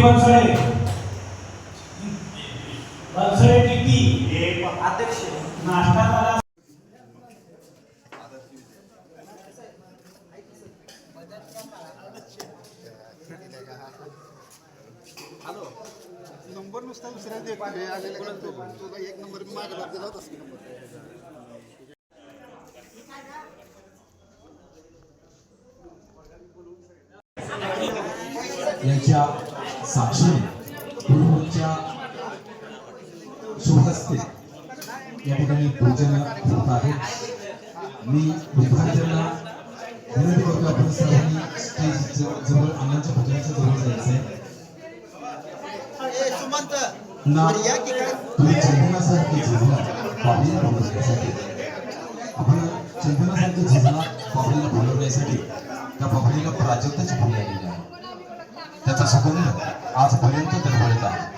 Bansode Bansode TT अध्यक्ष नाश्ता झाला. हॅलो नंबर नुसता दुसऱ्या देत आलेला तुला एक नंबर मागे दिला होतास की नंबर. यांच्या साक्षीने गुरुच्या शुभहस्ते या ठिकाणी पूजन होत आहे. मी विद्यार्थ्यांना विनंती करतो आपण सर्वांनी स्टेज जवळ अण्णांच्या पूजनाच्या जवळ जायचंय. ना तुम्ही चंदनासारखी झिजला बाबलीला बोलवण्यासाठी आपण चंदनासारखी झिजला बाबलीला बोलवण्यासाठी त्या बाबलीला प्राजक्ताची फुले आलेली आहे. त्याचा सुगंध आजपर्यंत दरवळत आहे.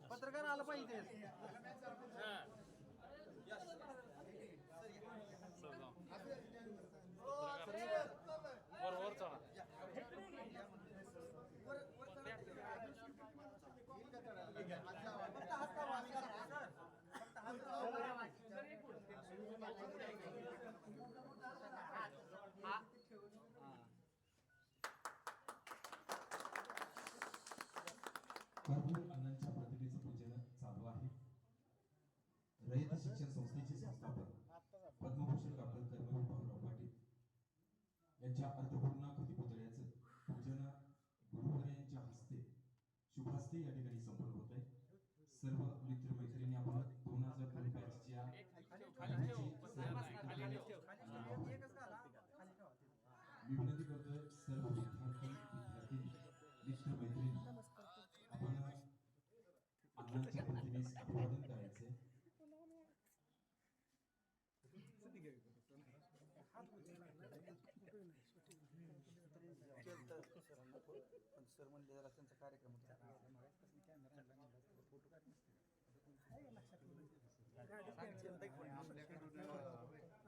पत्रकार आला पाहिजे. कर्पूर अण्णांच्या प्रतिमेचं पूजन चालू आहे. रयत शिक्षण संस्थेचे संस्थापक पद्मभूषण डॉक्टर कर्मवीर भाऊराव पाटील यांच्या अर्धपूर्णाकृती पुतळ्याचं पूजन गुरुवर्यांच्या हस्ते शुभहस्ते या ठिकाणी संपन्न होत आहे. सर्व मित्रमैत्रिणी आपण 2002 बॅचच्या मी विनंती करतोय सर्व विद्यार्थी मित्रमैत्रिणी आपण अण्णांच्या प्रतिमेस अभिवादन करायचंय. सर म्हणले जरा त्यांचा कार्यक्रम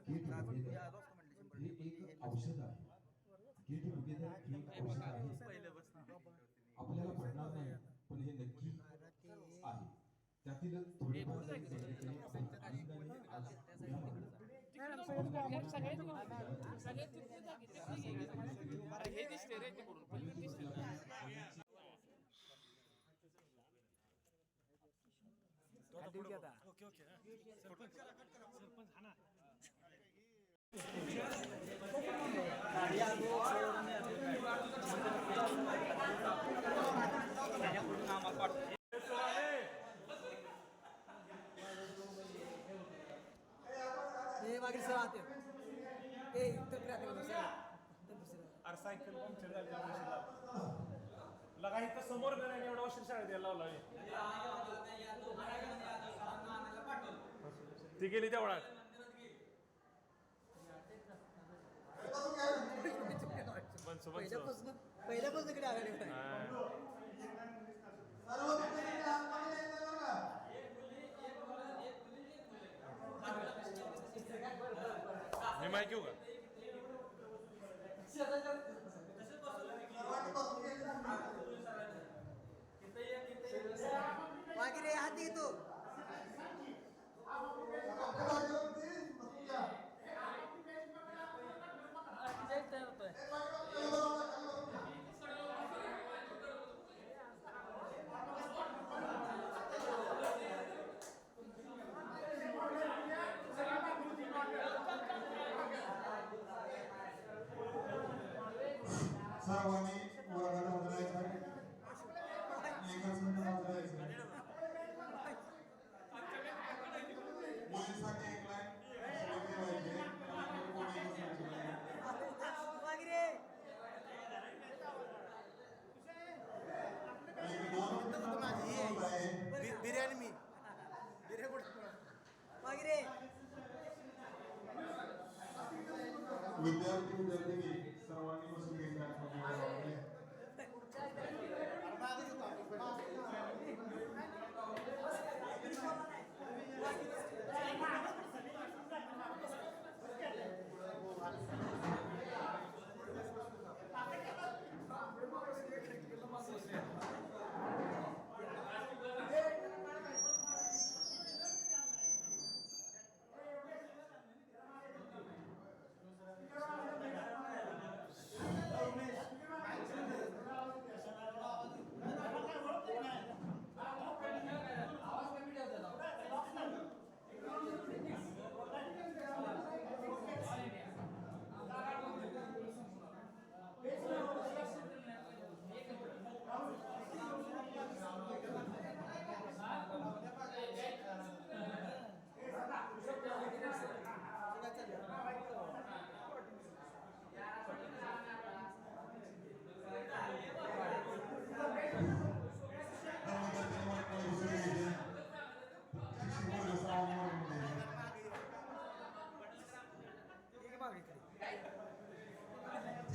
हे एक औषध आहे. गेट टुगेदर हे एक औषध आहे. आपल्याला पडणार नाही पण हे नक्की आहे. त्यातील थोडेफार जरी केले तरी आपण आनंदाने आज उद्या मानू. सायकल पंक्चर लगा इथं समोर नाही एवढा वर्ष शाळेत यायला लावला ती गेली तेवढा पहिल्यापासून इकडे आले. मी माहिती घेऊ का वगैरे हात येतो. सर्वांनी वर्गात हजरायचं एकच मिनिट हजरायचं. मुलींसाठी एक लाईन ठेवायची. बिर्याणी मी बिर्याणी वगैरे विद्यार्थिनी सर्वांनी बसून घेऊन कार्यक्रम आहे.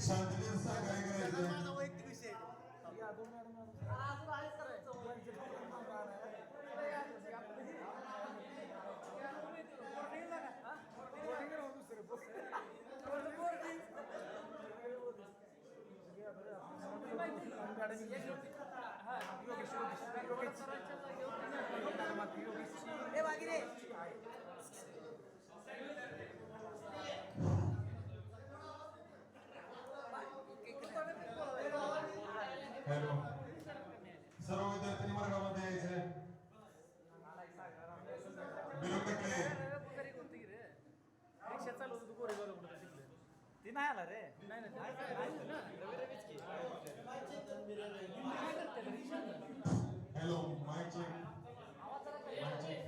शांततेचं सहकार्य करायचं. हॅलो, सर्व विद्यार्थी वर्गामध्ये यायचे. बिरोकडे ती नाही आला रे. Hello, mike check. Mike check.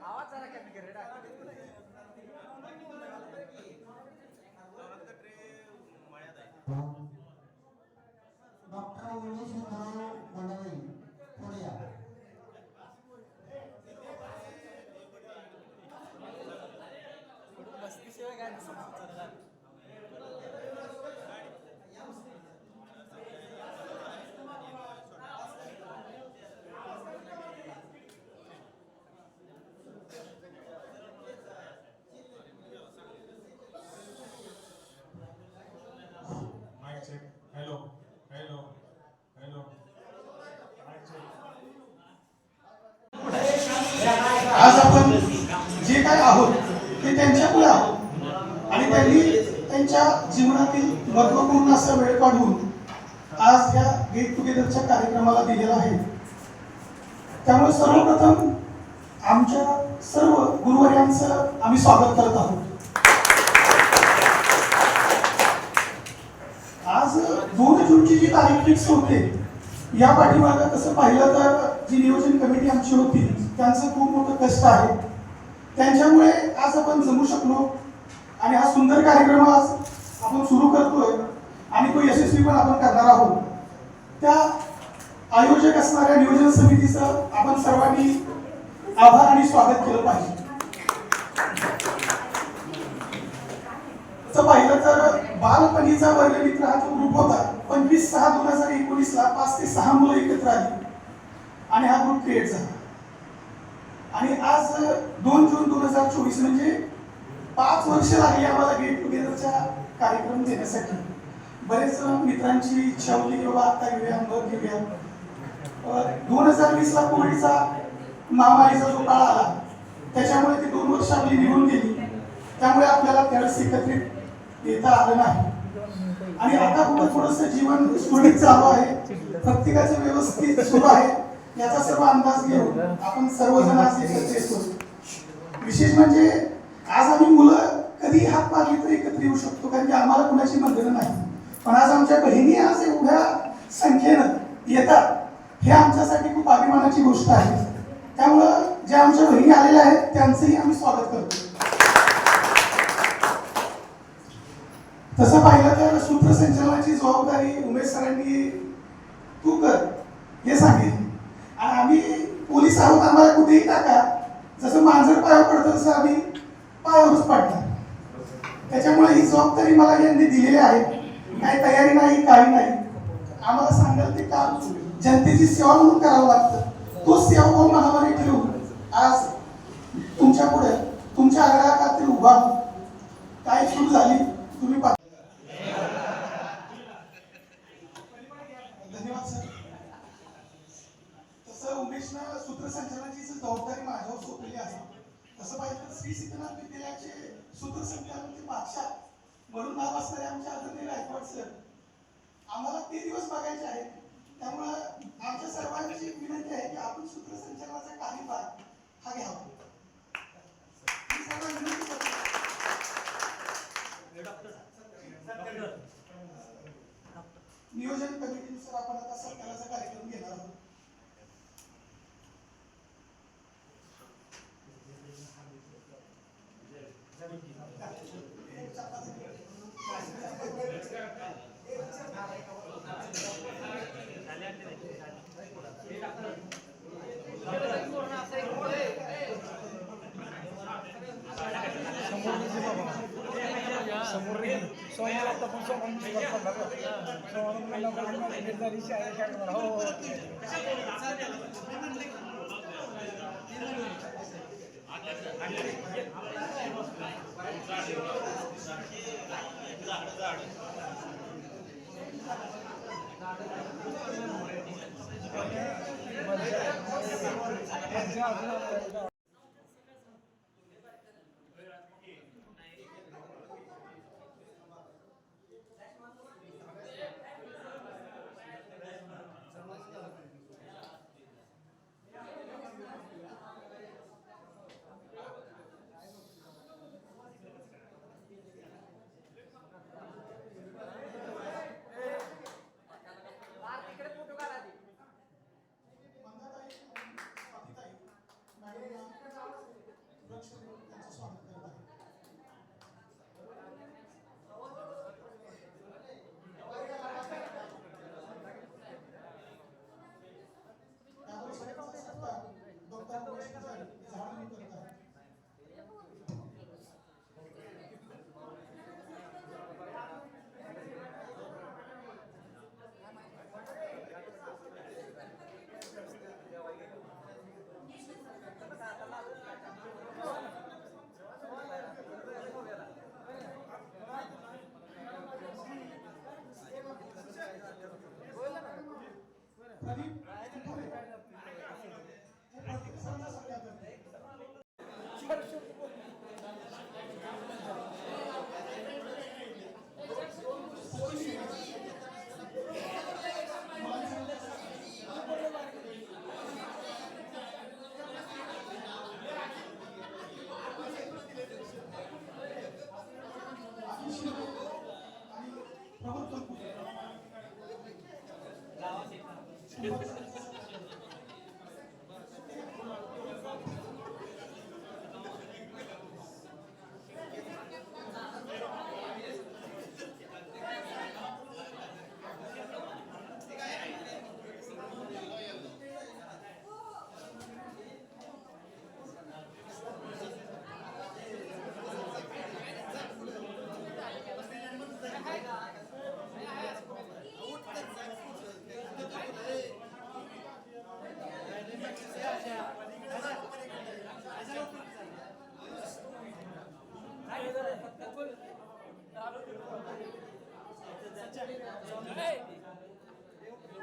आवाज जरा कमी कर रे. डॉक्टर उमेश मंडळी पुणे या. मस्तीशिवाय काय चालणार. Mike check. Hello, hello, hello. Mike check. आज आपण जे काय आहोत ते त्यांच्यामुळे आहोत आणि त्यांनी त्यांच्या जीवनातील महत्त्वपूर्ण असा वेळ काढून आज या गेट टुगेदरच्या कार्यक्रमाला दिलेला आहे. त्यामुळे सर्वप्रथम आमच्या सर्व गुरुवर्यांचं आम्ही स्वागत करत आहोत. आज 2 जूनची जी तारीख फिक्स होते या पाठीमागं तसं पाहिलं तर जी नियोजन कमिटी आमची होती त्यांचं खूप मोठं कष्ट आहे. त्यांच्यामुळे आज आपण जमू शकलो आणि हा सुंदर कार्यक्रम आज आपण सुरू करतोय आणि तो यशस्वी पण आपण करणार आहोत. त्या आयोजक असणाऱ्या नियोजन समितीचं आपण सर्वांनी आभार आणि स्वागत केलं पाहिजे. तसं पाहिलं तर बालपणीचा वर्गमित्र हा जो ग्रुप होता 25/6/2019 ला 5 ते 6 मुलं एकत्र आली आणि हा ग्रुप क्रिएट झाला. आणि आज 2 जून 2024 म्हणजे 5 वर्ष लागली आम्हाला गेट टुगेदरच्या कार्यक्रम देण्यासाठी. बरेच मित्रांची इच्छा होती की बाबा आता घेऊया मग घेऊया. 2020 ला कोविडचा महामारीचा जो काळ आला त्याच्यामुळे ती 2 वर्ष आपली निघून गेली. त्यामुळे आपल्याला त्यावेळेस एकत्रित येता आलं नाही. आणि आता पुढे थोडंसं जीवन सुरळीत चालू आहे, प्रत्येकाचं व्यवस्थित सुरू आहे याचा सर्व अंदाज घेऊन आपण सर्वजण आज एकत्र येतो. विशेष म्हणजे आज आम्ही मुलं मागली तर एकत्र येऊ शकतो, कारण की आम्हाला कुणाची बंधनं नाही. पण आज आमच्या बहिणी आज एवढ्या संख्येनं येतात, हे आमच्यासाठी खूप अभिमानाची गोष्ट आहे. त्यामुळं ज्या आमच्या बहिणी आलेल्या आहेत त्यांचंही आम्ही स्वागत करतो. तसं पाहिलं तर सूत्रसंचालनाची जबाबदारी उमेश सरांनी तू कर हे सांगितली. आणि आम्ही पोलीस आहोत, आम्हाला कुठेही टाका, जसं मांजर पायावर पडतं तसं आम्ही पायावरच पडणार. त्याच्यामुळे ही जबाबदारी मला यांनी दिलेली आहे. काही तयारी नाही, काही नाही. आम्हाला सांगाल ते काम जनतेची सेवा म्हणून करावं लागतं. तो सेवाभाव मनामध्ये ठेवून आज तुमच्या पुढे तुमच्या आग्रहाखातीर उभा. काय चूक झाली तुम्ही धन्यवाद सर. तसं उमेशनं सूत्रसंचालनाची जबाबदारी माझ्यावर सोपवली आहे. तसं पाहिजे तर श्री सिद्धनाथ विद्यालयाचे सूत्रसंचालनाचे बादशाह म्हणून नाव असणारे आमचे आदरणीय गायकवाड सर आम्हाला ते दिवस बघायचे आहेत. त्यामुळं आमच्या सर्वांची विनंती आहे की आपण सूत्रसंचालनाचा कार्यभार हा घ्यावा. नियोजन कमिटीनुसार आपण आता सत्काराचा कार्यक्रम घेणार आहोत. सोमवार आता पण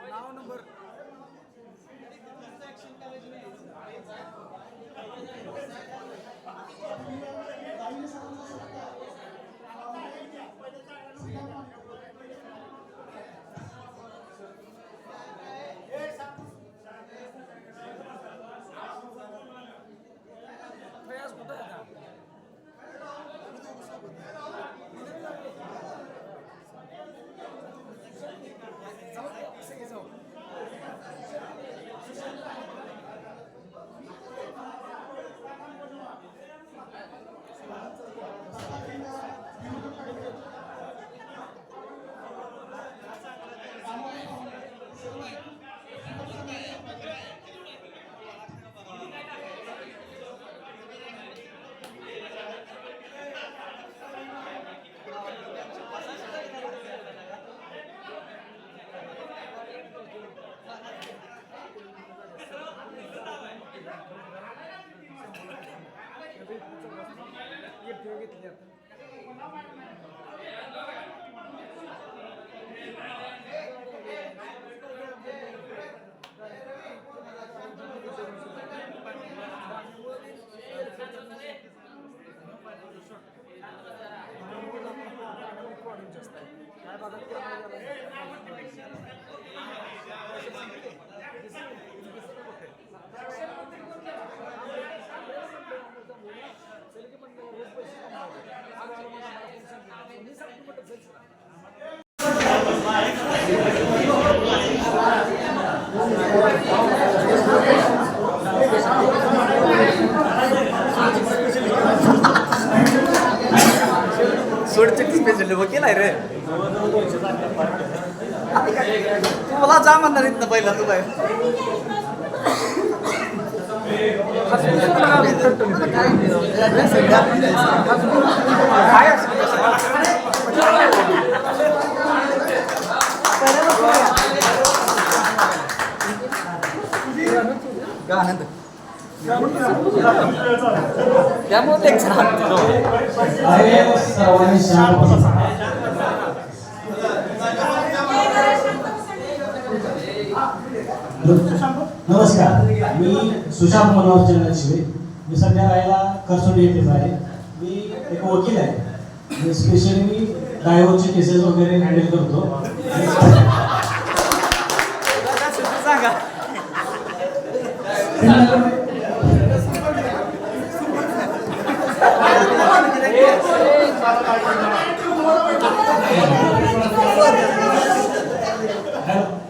नाव नंबर कुठं आहे घेतली आपण. काय बघा सोडचे स्पेशल वकील आहे रे तू मला जा म्हणणार इथनं पहिला तू काय आनंद त्यामुळे एक अरे सर्वांनी शांत बसा. नमस्कार, मी सुशांत मनोहर चंद्रशिवे. मी सध्या राहायला करसोडी येथेच आहे. मी एक वकील आहे. मी स्पेशली ड्रायव्हरचे केसेस वगैरे हँडल करतो. सांगा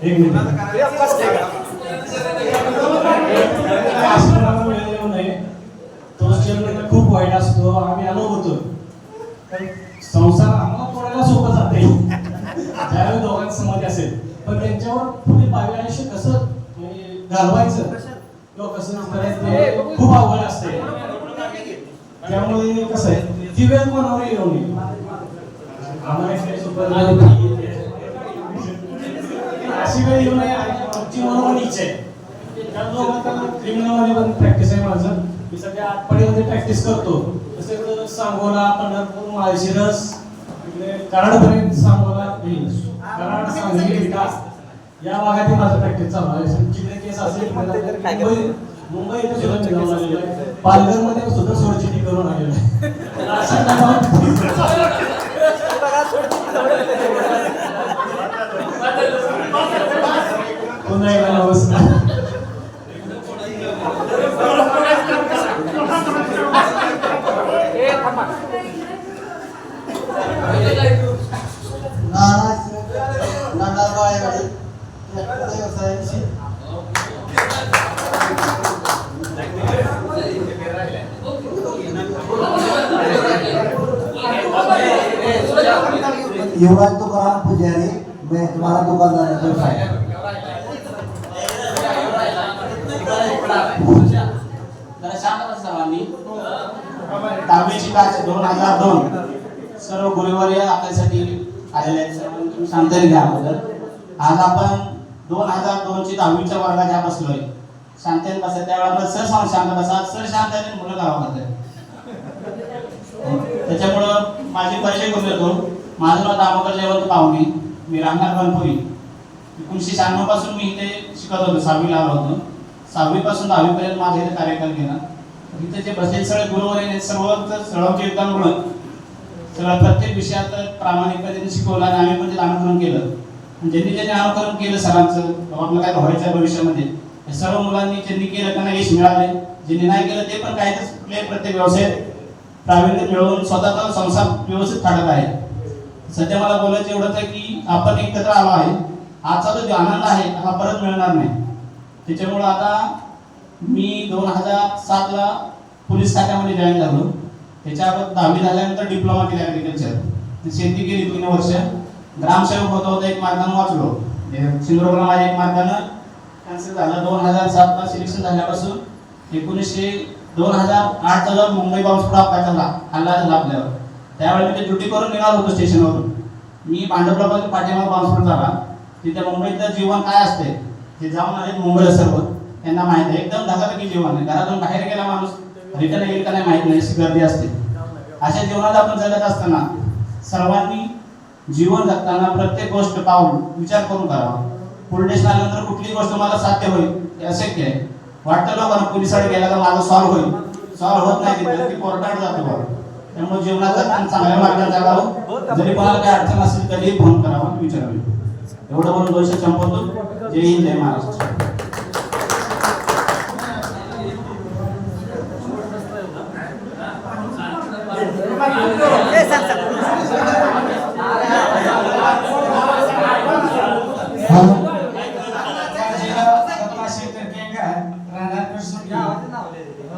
एक मिनिट. तो जन्म खूप वाईट असतो. आम्ही अनुभवतो. पण संसार आम्हाला कोणाला सोपं जाते ज्यावेळी दोघांसमोर असेल. पण त्यांच्यावर पुढे भावी आयुष्य कसं घालवायचं किंवा कसं करायचं ते खूप अवघड असते. त्यामुळे कसं आहे ती वेळ कोणावर येऊ नये. आम्हाला अशी वेळ येऊ नये. आमची मनोमन इच्छा आहे. त्या दोघांना क्रिमिनलमध्ये पण प्रॅक्टिस आहे माझं. मी सध्या आटपाडीमध्ये प्रॅक्टिस करतो. तसेच सांगोला, पंढरपूर, माळशिरस, कराडपर्यंत सांगोला, कराड, सांगली, विकास या भागातील माझं प्रॅक्टिस चालू आहे. जिकडे केस असेल मुंबई इथे सुद्धा मी जाऊन आलेलो आहे. पालघरमध्ये सुद्धा सोडचिठी करून आलेलो आहे. पुन्हा एकदा नमस्कार. युवराज तुकाराम पुजारी, मैं तुम्हारा दुकानदार है. जरा शांत बसा सर्वांनी. 10वीची बॅच 2002 सर्व गुरुवारी आपल्यासाठी आलेले आहेत. सर्वांनी तुम्ही शांततेने घ्या अगोदर. आज आपण 2002 ची 10वीच्या वर्गात ज्या बसलोय शांततेने बसा. त्यावेळेला सर शांत बसा. सर शांततेने मुलं गावा करतात. त्याच्यामुळं माझे परिचय करून देतो. माझं नाव दामोदर जयवंत पाहुणे. मी राहणार बनपुरी. 1996 पासून मी इथे शिकत होतो. 6वीला आलो होतो. 6वी पासून 10वी पर्यंत माझा इथे कार्यकाल केला. इथे जे बसलेले सगळे गुरुवर सर्वांचे योगदानमुळे सगळं प्रत्येक विषयात प्रामाणिकपणे शिकवलं आणि आम्ही पण ते अनुकरण केलं. ज्यांनी अनुकरण केलं सरांचं आपलं काय व्हायचं आहे भविष्यामध्ये सर्व मुलांनी ज्यांनी केलं त्यांना यश मिळाले. ज्यांनी नाही केलं ते पण काहीतरी कुठले प्रत्येक व्यवसायात प्रावीण्य मिळवून स्वतःचा संसार व्यवस्थित काढत आहे. सध्या मला बोलायचं एवढंच आहे की आपण एकत्र आलो आहे. आजचा जो आनंद आहे हा परत मिळणार नाही. त्याच्यामुळं आता मी 2007ला पोलीस खात्यामध्ये जॉईन झालो. त्याच्या अगोदर 10वी झाल्यानंतर डिप्लोमा केला ॲग्रिकल्चर. शेती केली 3 वर्ष. ग्रामसेवक होता एक मार्गाने वाचलो. सिंधुदुर्गला माझ्या एक मार्गानं कॅन्सल झालं. 2007ला सिलेक्शन झाल्यापासून 2008चा जर मुंबई बॉम्बस्फोट हल्ला झाला आपल्यावर. त्यावेळी मी ते ड्युटी करून निघालो होतो स्टेशनवरून. मी भांडवलापासून पाठीमागे बॉम्बस्फोट झाला. तिथे मुंबईतलं जीवन काय असते ते जाऊन आले मुंबईला सर्व त्यांना माहिती आहे. एकदम धकाधकी जीवन आहे. घरातून बाहेर गेला माणूस रिटर्न येईल का नाही माहित नाही. अशी गर्दी असते. अशा जीवनात आपण जगत असताना सर्वांनी जीवन जगताना प्रत्येक गोष्ट पाहून विचार करून करावा. पुढे आल्यानंतर कुठली गोष्ट मला साध्य होईल हे अशक्य आहे. वाटतं लोकांना पोलिसाकडे गेला तर माझं सॉल्व्ह होईल, सॉल्व्ह होत नाही तिथे, ती कोर्टात जातो बघा. त्यामुळे जीवनात जगताना चांगल्या मार्गाने जगावं. जरी कोणाला काही अडचण असेल कधीही फोन करावा, विचारावे. एवढं म्हणून 2 शब्द संपवतो. जय हिंद, जय महाराष्ट्र.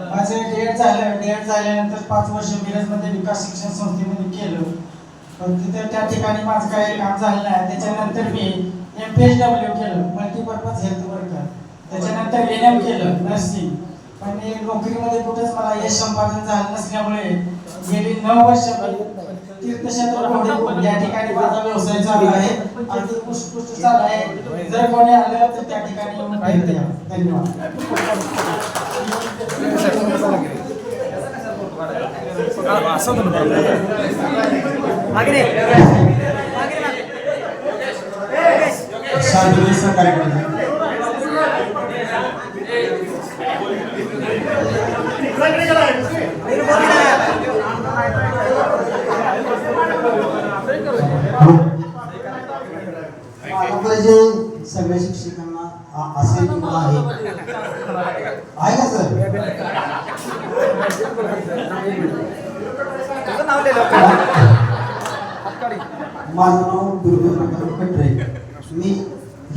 माझं डीएड झाल्यानंतर 5 वर्ष मिरजमध्ये विकास शिक्षण संस्थेमध्ये केलं. पण तिथे त्या ठिकाणी माझं काही काम झालं नाही. त्याच्यानंतर मी MPHW केलं, मल्टीपर्पज हेल्थ वर्कर. त्याच्यानंतर NM केलं, नर्सिंग. पण नोकरीमध्ये कुठेच मला यश संपादन झालं नसल्यामुळे गेली 9 वर्ष तीर्थक्षेत्र या ठिकाणी माझा व्यवसाय चालू आहे. अगदी उत्कृष्ट चालू आहे. जर कोणी आलं तर त्या ठिकाणी येऊन भेट द्या. धन्यवाद. जे सगळ्या शिक्षकांना असे किंवा आहे का सर? माझं नाव दुर्गा प्रकाश कटरे. मी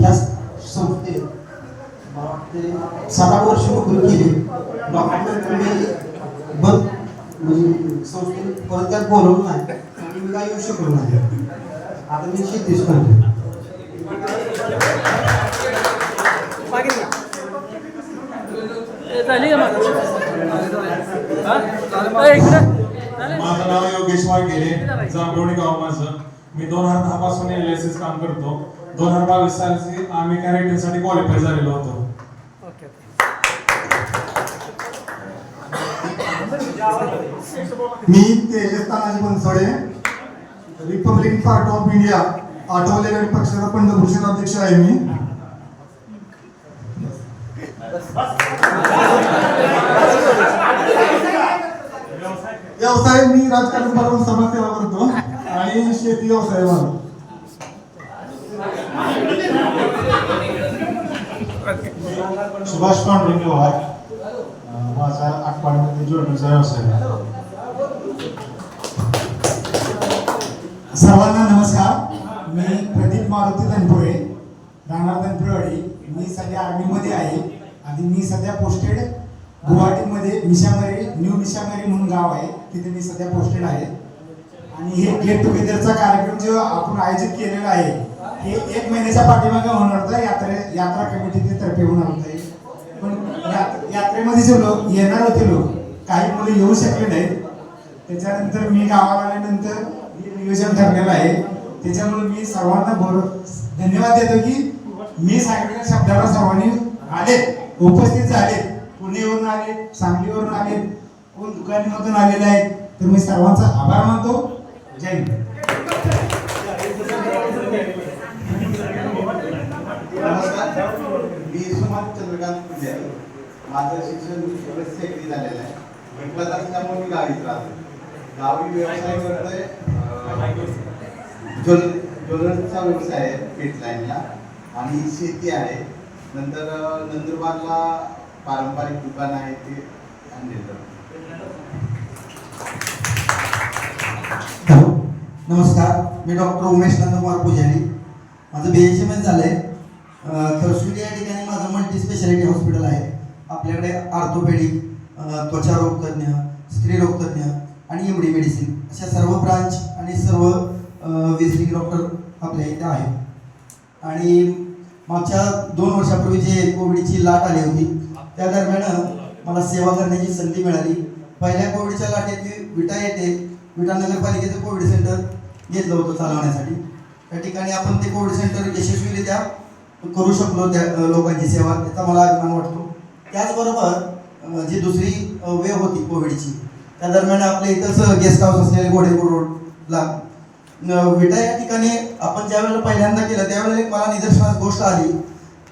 या संस्थेत मला वाटते 7-8 वर्ष नोकरी केली. डॉक्टर मी बंद म्हणजे संस्थेत परत त्यात बोलवलं नाही आणि मी काय येऊ शकलो नाही. आता मी शेतीच करतो. माझं नाव योगेश वाघेरे, जांभोणी गाव माझं. मी 2010 पासून LICs काम करतो. 2022 साली आम्ही कॅरेक्टरसाठी क्वालिफाय झालेलो होतो. मी Tejas Tanaji Bansode, Republican Party of India Athawale गट पक्षाचा पंढरपूरचे अध्यक्ष आहे मी. व्यवसाय मी राजकारण बरोबर समाजसेवा करतो आणि शेती व्यवसाय माझा. सुभाष पांडुरंग पवार, माझा आटपाडीमध्ये जोडणीचा व्यवसाय आहे. सर्वांना नमस्कार. मी प्रदीप मारुती तनपुरे, राहणार तनपुरेवाडी. मी सध्या आर्मीमध्ये आहे आणि मी सध्या पोस्टेड गुवाहाटीमध्ये मिशामारी, न्यू मिशामारी म्हणून गाव आहे, तिथे मी सध्या पोस्टेड आहे. आणि हे गेट टुगेदरचा कार्यक्रम जो आपण आयोजित केलेला आहे हे 1 महिन्याच्या पाठीमागे होणार होता. यात्रा कमिटीच्या तर्फे होणार होतं. पण यात्रेमध्ये जे लोक येणार होते, लोक काही मुलं येऊ शकले नाहीत. त्याच्यानंतर मी गावाला आल्यानंतर नियोजन ठरलेलं आहे. त्याच्यामुळे मी सर्वांना धन्यवाद देतो की मी सांगितलेल्या शब्दाला सर्वांनी आले, उपस्थित झाले. पुणेवरून आले, सांगलीवरून आले, कोण दुकानीमधून आलेले आहेत. तर मी सर्वांचा आभार मानतो. जय हिंद. नमस्कार, मी सुमन चंद्रकांत पुजारी. माझं शिक्षण सेक्रेटरी झालेलं आहे. म्हटलं असल्यामुळे मी गावीच राहतो. गावी व्यवसाय करतोय. ज्वेलरीचा व्यवसाय आहे पेट लाईनला आणि शेती आहे. नंतर नंदुरबारला पारंपरिक दुकान आहे ते आणलेलं. नमस्कार, मी डॉक्टर उमेश नंदकुमार पुजारी. माझं BHMS झालंय. खरसुली या ठिकाणी माझं मल्टी स्पेशालिटी हॉस्पिटल आहे. आपल्याकडे ऑर्थोपेडिक, त्वचा रोगतज्ञ, स्त्री रोगतज्ञ आणि MD मेडिसिन अशा सर्व ब्रांच आणि सर्व विजिटिंग डॉक्टर आपल्या इथे आहेत. आणि मागच्या 2 वर्षापूर्वी जे कोविडची लाट आली होती त्या दरम्यान मला सेवा करण्याची संधी मिळाली. पहिल्या कोविडच्या लाटेत मी विटा नगरपालिकेचं कोविड सेंटर घेतलं होतं चालवण्यासाठी. त्या ठिकाणी आपण ते कोविड सेंटर यशस्वीरित्या करू शकलो, त्या लोकांची सेवा, त्याचा मला अभिमान वाटतो. त्याचबरोबर जी दुसरी वेव होती कोविडची त्या दरम्यान आपल्या इथंच गेस्ट हाऊस असलेले गोडेपूर रोडला विटा या ठिकाणी आपण ज्या वेळेला पहिल्यांदा केलं त्यावेळेला एक मला निदर्शनास गोष्ट आली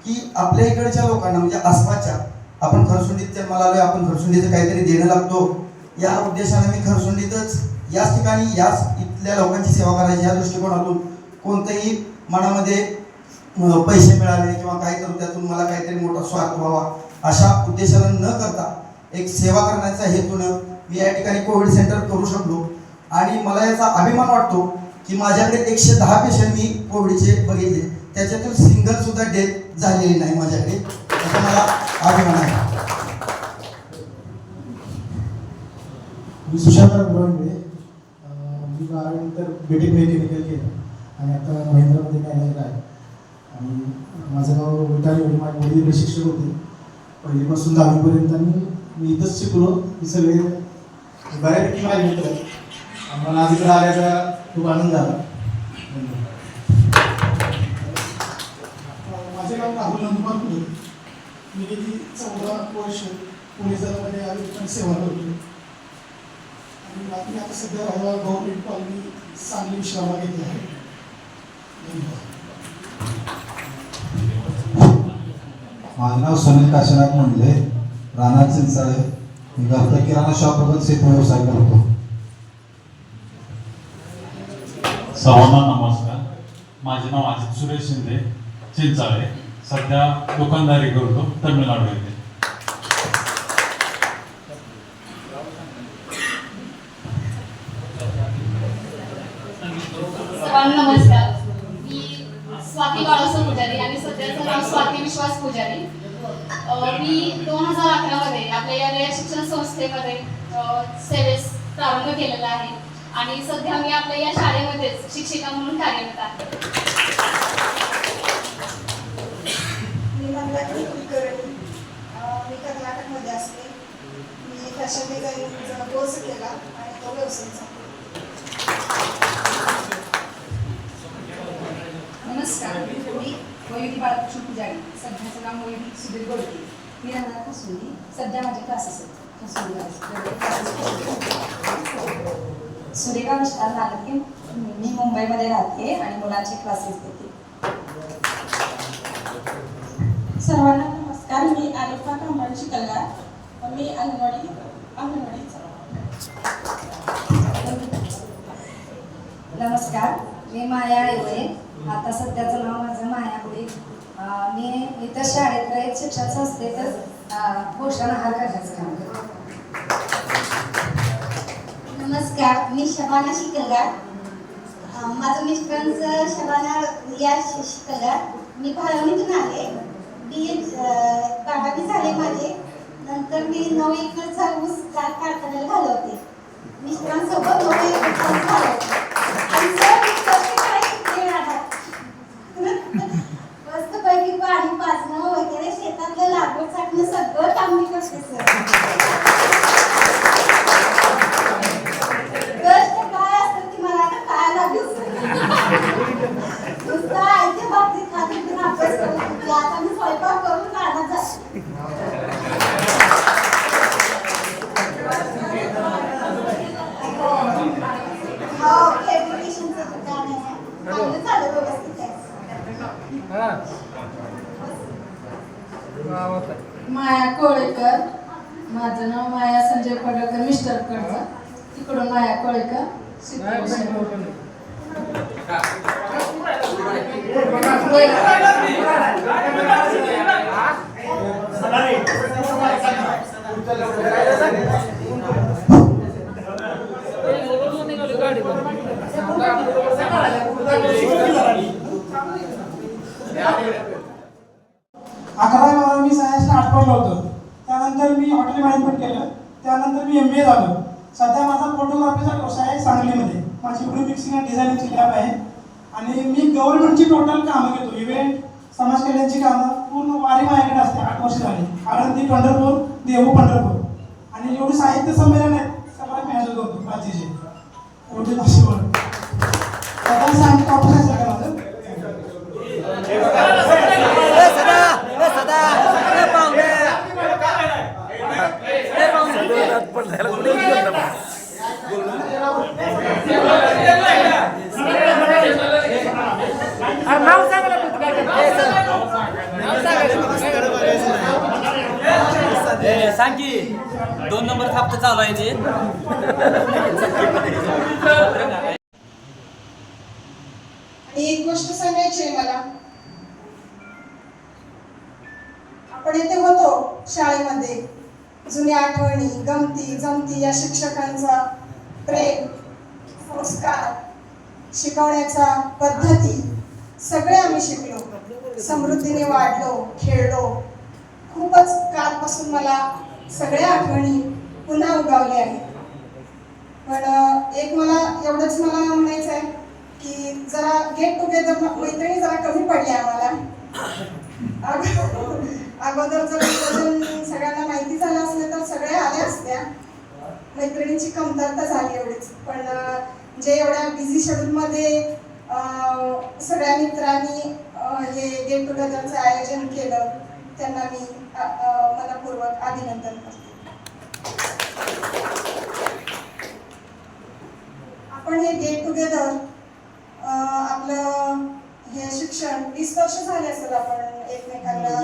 की आपल्या इकडच्या लोकांना म्हणजे आसपासच्या आपण खरसुंडीत जन्माला आलोय, आपण खरसुंडीचं काहीतरी देणं लागतो या उद्देशाने मी खरसुंडीतच याच ठिकाणी याच इथल्या लोकांची सेवा करायची या दृष्टिकोनातून कोणतंही मनामध्ये पैसे मिळाले किंवा काही करू त्यातून मला काहीतरी मोठा स्वार्थ व्हावा अशा उद्देशानं न करता एक सेवा करण्याच्या हेतूनं मी या ठिकाणी कोविड सेंटर करू शकलो आणि मला याचा अभिमान वाटतो की माझ्याकडे 110 पेशंट मी कोविडचे बघितले, त्याच्यातून सिंगल सुद्धा डेथ झालेली नाही माझ्याकडे, याचा मला अभिमान आहे. मी सुशांत गोविंदे, मी बारावीनंतर बीटेक मेकॅनिकल केलं आणि आता महिंद्रामध्ये मॅनेजर आहे. आणि माझं गाव विटाळी होती, माझे वडील शिक्षक होते पहिलीपासून 10वीपर्यंत आणि मी इथंच शिकलो. मी सगळे बऱ्यापैकी माझे मित्र मला आज इकडे आल्याचा खूप आनंद झाला. माझे नाव राहुल नंदकुमार पुढे. मी गेली 14 वर्ष पुणे जिल्ह्यामध्ये आरोग्य सेवा करतो आणि बाकी आता सध्या राहायला गव्हर्नमेंट कॉलनी सांगली विश्रामा घेतली आहे. माझं नाव सुनील काशीनाथ मंडले, राहणार चिंचाळे. मी घरचा किराणा शॉपबद्दल शेती व्यवसाय करतो. सर्वांना नमस्कार. माझे नाव अजित सुरेश शिंदे, चिंचाळे. सध्या दुकानदारी करतो तमिळनाडू येथे. सर्वांना नमस्कार. मी स्वाती बाळासाहेब पुजारी आणि सध्याचं नाव स्वाती विश्वास पुजारी. मी 2011 मध्ये आपल्या या रयत शिक्षण संस्थेमध्ये सेवेस प्रारंभ केलेला आहे आणि सध्या मी आपल्या या शाळेमध्येच शिक्षिका म्हणून कार्यरत आहे. मी मंगलागिरी कुलकर्णी, मी कर्नाटकमध्ये असते. मी फॅशन डिझायनिंगचा कोर्स केला आणि तो व्यवसाय चालू. नमस्कार. मी मयुरी बाळकृष्ण पुजारी, सध्याचं नाव मयुरी सुधीर गोडके. मी राहणार खसुंडी. सध्या माझे क्लासेस सुरेखा विस्तार नागरिक. मी मुंबईमध्ये राहते आणि मुलांचे क्लासेस देते. सर्वांना नमस्कार. मी आरिफा कांबळे चिखलगार. मी अंगणवाडी नमस्कार. मी माया आयवळे. आता सध्याचं नाव माझं माया गुडे. मी इथं शाळेत रयत शिक्षण संस्थेतच पोषण आहार करण्याचं काम करते. नमस्कार. मी शबाना शिकलगार. माझं मिस्टरांचं शबाना या शिकलगार. मी भाळवणीतून आले. BA 12वी झाले माझे. नंतर मी 9 एकरचा ऊस कारखान्याला घालवते. मिस्टरांसोबत 9 एकरचा ऊस घालवते आणि मस्तपैकी पाणी पाजणं वगैरे शेतातलं लागवड चाटणं सगळं काम मी करते सर. कष्ट काय असतं ती मला आता काय लागेल सर. नुसतं आयत्या बाबतीत खातील अभ्यास करत होती. आता मी स्वयंपाक करून काढत जाते. हो, फॅब्रिकेशनचं दुकान आहे. चांगलं चालू व्यवस्थित आहे. माया कोळेकर. माझं नाव माया संजय पडळकर. मिस्टर कडचं तिकडून माया कोळेकर. मी सायन्सला 8 पडलं होतं. त्यानंतर मी हॉटेल मॅनेजमेंट केलं. त्यानंतर मी MBA झालो. सध्या माझा फोटोग्राफीचा व्यवसाय आहे सांगलीमध्ये. माझी ब्लू मिक्सिंग आणि डिझायनिंगची लॅब आहे आणि मी गव्हर्नमेंटची टोटल कामं घेतो. इव्हेंट समाज कल्याणची कामं पूर्ण वारी माझ्याकडे असते. 8 वर्ष झाली. आळंदी, पंढरपूर, देहू, पंढरपूर आणि जेवढी साहित्य संमेलन आहेत सगळं मॅनेज करतो राज्याचे. एवढी भाषा बोलतो. आता सांगतो ऑफिस आहे माझं. पडला सांग की 2 नंबर हप्ता चालू आहे ते. आणि एक गोष्ट सांगायची आहे मला. आपण इथे होतो शाळेमध्ये, जुन्या आठवणी, गमती जमती, या शिक्षकांचा प्रेम, संस्कार, शिकवण्याचा पद्धती सगळे आम्ही शिकलो. समृद्धीने वाढलो, खेळलो. खूपच कालपासून मला सगळ्या आठवणी पुन्हा उगावल्या आहेत. पण एक मला एवढंच मला म्हणायचं आहे की जरा गेट टुगेदर मैत्रिणी जरा कमी पडल्या आम्हाला. अगोदर जर नियोजन सगळ्यांना माहिती झालं असलं तर सगळ्या आल्या असत्या. मैत्रिणींची कमतरता झाली एवढीच. पण जे एवढ्या बिझी शेड्यूलमध्ये सगळ्या मित्रांनी हे गेट टुगेदरचं आयोजन केलं त्यांना मी मनपूर्वक अभिनंदन करते. आपण हे गेट टुगेदर आपलं हे शिक्षण 20 वर्ष झाले असेल. आपण एकमेकांना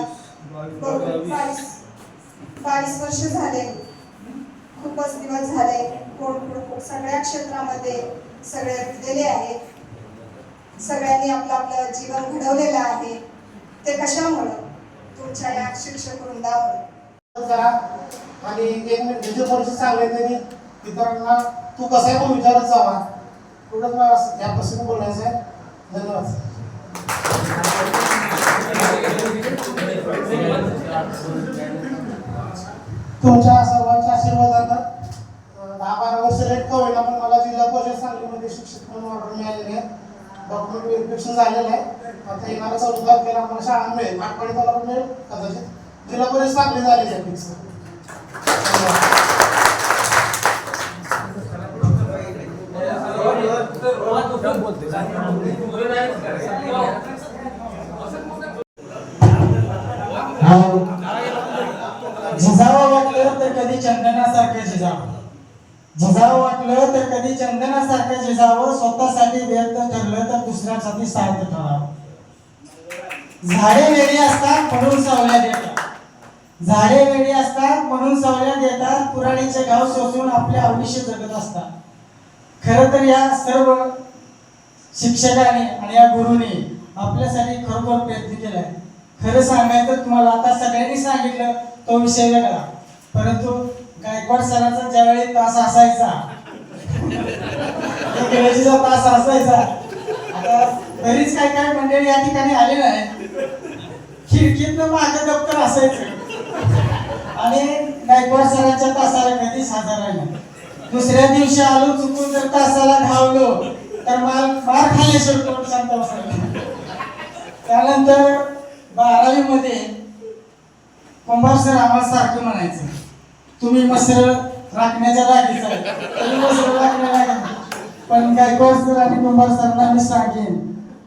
22 वर्ष झाले. खूपच दिवस झाले. कोण सगळ्या क्षेत्रामध्ये सगळे रुजलेले आहेत. सगळ्यांनी आपलं आपलं जीवन घडवलेलं आहे. ते कशामुळं? तुमच्या या शिक्षक वृंदामुळे. जरा आणि एक मिनिट दुसरी परिस्थिती सांगले त्यांनी इतरांना तू कसा आहे तो विचारत जावा. एवढंच मला या प्रसंगी बोलायचं आहे. धन्यवाद. तुमच्या सर्वांच्या आशीर्वादानं 10-12 वर्ष लेट का होईना पण मला जिल्हा परिषद सांगलीमध्ये शिक्षक म्हणून ऑर्डर मिळालेली आहे. डॉक्युमेंट व्हेरिफिकेशन झालेलं आहे. आता येणाऱ्या 14 तारखेला आम्हाला शाळा मिळेल. आठवड्याला पण मिळेल कदाचित. जिल्हा परिषद सांगली झालेली आहे फिक्स. झिजावं वाटलं तर कधी चंदनासारखं झिजावं. झिजावं वाटलं तर कधी चंदनासारखं झिजावं. स्वतःसाठी व्यर्थ ठरलं तर दुसऱ्यासाठी सार्थ ठरावं. झाडे वेळी असतात म्हणून सावल्या देतात. झाडे वेळी असतात म्हणून सावल्या देतात. पुराणीचे गाव सोसून आपल्या आवडीशी जगत असतात. खरं तर या सर्व शिक्षकांनी आणि या गुरुनी आपल्यासाठी खरोखर प्रयत्न केलाय. खरं सांगायचं तुम्हाला आता सगळ्यांनी सांगितलं तो विषय वेगळा. परंतु गायकवाड सरांचा ज्यावेळी तास असायचा, इंग्रजीचा तास असायचा. आता बरीच काय मंडळी या ठिकाणी आली नाही. खिडकीतनं माझं दप्तर असायचं आणि गायकवाड सरांच्या तासाला कधीच हजर राहिला. दुसऱ्या दिवशी आलो चुकून जर तासाला धावलो तर मार खाल्ल्याशिवाय कोण शांत बसायला. त्यानंतर 12वी मध्ये कुंभार सर आम्हाला सारखं म्हणायचं तुम्ही मसर राखण्याच्या जागीच आहे. तुम्ही मसर राखण्याला. पण गायकवाड सर आणि कुंभार सरांना मी सांगेन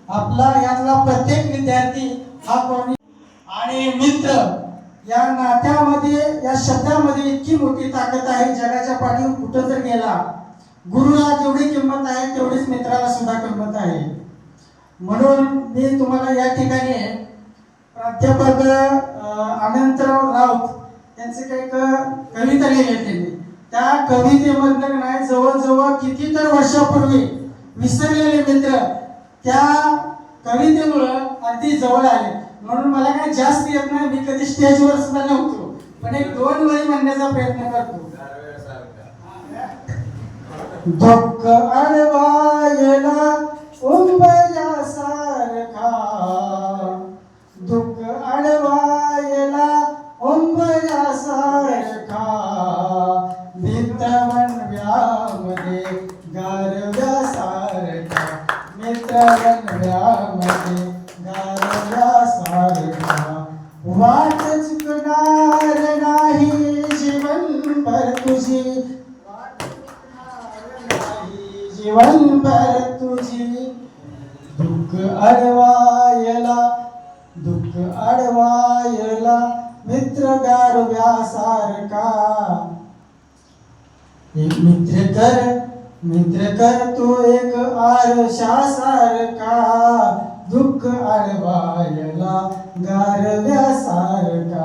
आपला यातला प्रत्येक विद्यार्थी हा कोणी आणि मित्र या नात्यामध्ये या शब्दामध्ये इतकी मोठी ताकद आहे. जगाच्या पाठीवर कुठं जर गेला गुरुला जेवढी किंमत आहे तेवढीच मित्राला सुद्धा किंमत आहे. म्हणून मी तुम्हाला या ठिकाणी प्राध्यापक अनंतराव राऊत यांचे काही कविता लिहिली त्यांनी. त्या कवितेमधनं नाही जवळजवळ कितीतर वर्षापूर्वी विसरलेले मित्र त्या कवितेमुळं अगदी जवळ आले. म्हणून मला काही जास्त येत नाही. मी कधी स्टेजवर सुद्धा नव्हतो. पण एक 2 वळी म्हणण्याचा प्रयत्न करतो. दुःख अडवायला उंबऱ्या सारखा. दुःख अडवायला उंबऱ्या सारखा. मित्रवनव्यामध्ये गारव्या सारखा. मित्रवनव्यामध्ये गारव्या सारखा. वाट चुकणार नाही जीवनभर तुझी. जीवनभर तुझी. दुःख अडवायला दुःख अडवायला मित्र गारव्या सारखा. एक मित्र कर तू एक आरशा सारखा. दुःख अडवायला गारव्या सारखा.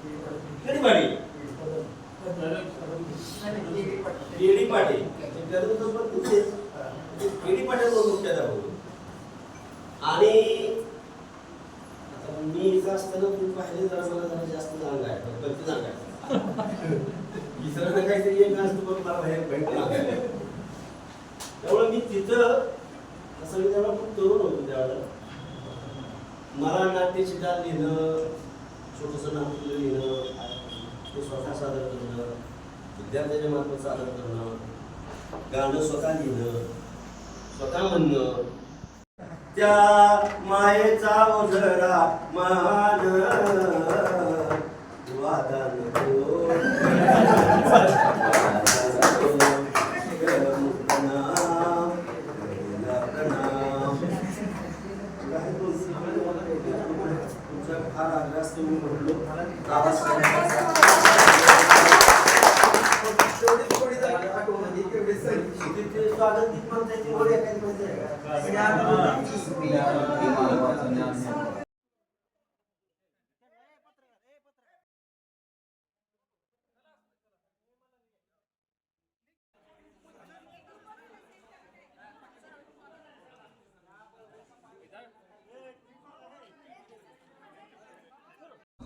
केडीपाडी केडीपाडी केडीपाड्यावर मुख्य दाखवतो आणि आता मी इथं असताना तुम्ही पाहिले जरा मला जरा जास्त जांग आहे भरती जांग आहे दुसऱ्यांना काहीतरी एक असतं पण मला बाहेर भेटलं लागायला त्यामुळे मी तिथं असं मी तेव्हा खूप तरुण होतो त्यावेळेला मला नाट्यचित्र लिहिणं छोटंसं नाट्य लिहिणं ते स्वतः सादर करणं विद्यार्थ्याच्या मार्फत सादर करणं गाणं स्वतः लिहिणं स्वतः म्हणणं त्या मायेचा ओझरा मान वादन फार आग्रह असतो मी म्हणलो स्वागत गीत म्हणता येते एवढी एखादी माहिती आहे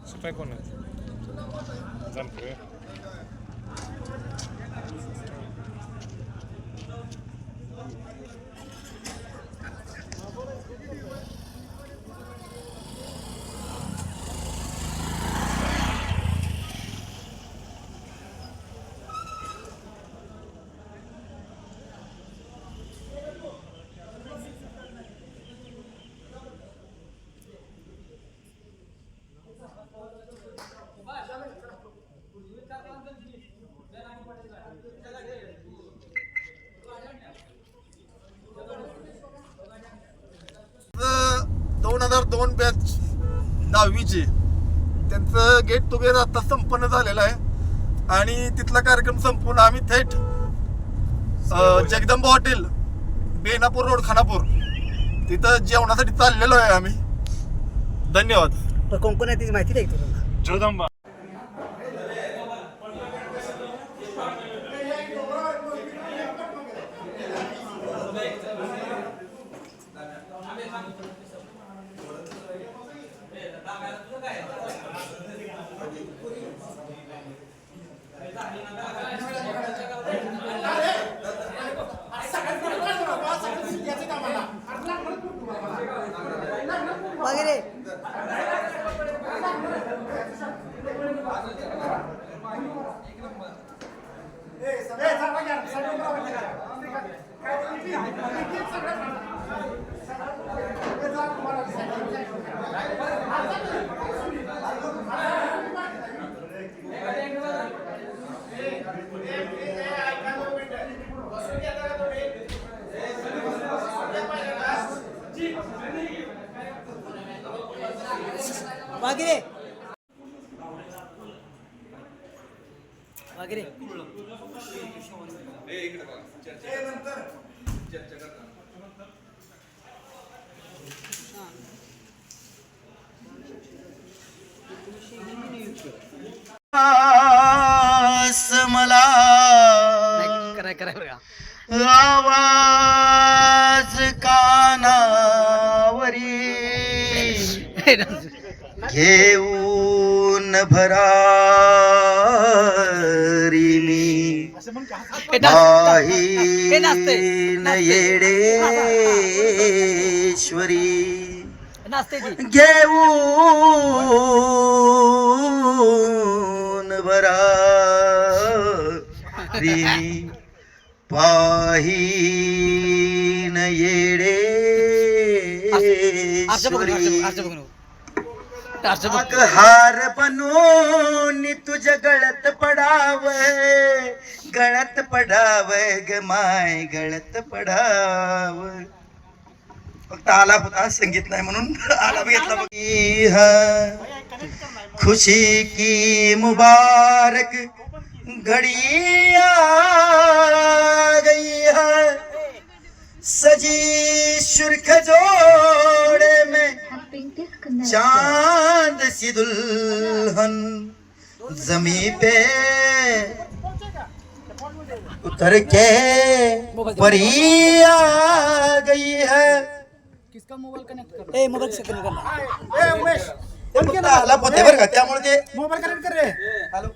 शिपाई कोण आहे जानपुरे बॅच 10वीचे त्यांचं गेट टुगेदर आता संपन्न झालेलं आहे आणि तिथला कार्यक्रम संपून आम्ही थेट जगदंबा हॉटेल बेनापूर रोड खानापूर तिथं जेवणासाठी चाललेलो आहे आम्ही. धन्यवाद. कोण आहे त्याची माहिती नाही तुम्हाला? जगदंबा वगैरे वगैरे वगैरे मला आवाज कानावरी घेऊन भरारी मी पाहीन येडेश्वरी घेऊन भरारी पाहीन येडेश्वरी हार बनून तुझ्या गळत पडाव ग माय गळत पडाव. फक्त आलाप होता संगीत नाही म्हणून आलाप घेतला. खुशी की मुबारक घड़ी आ गई है सजी सुर्ख जोड़े में चांद सी दुल्हन जमी पे उतर के परी आ गई है. किसका मोबाईल कनेक्ट कर ए मोबाईल से कनेक्ट करना ए उमेश ते फक्त आला पोते बरं का त्यामुळे ते मोबाईल कनेक्ट कर रे हॅलो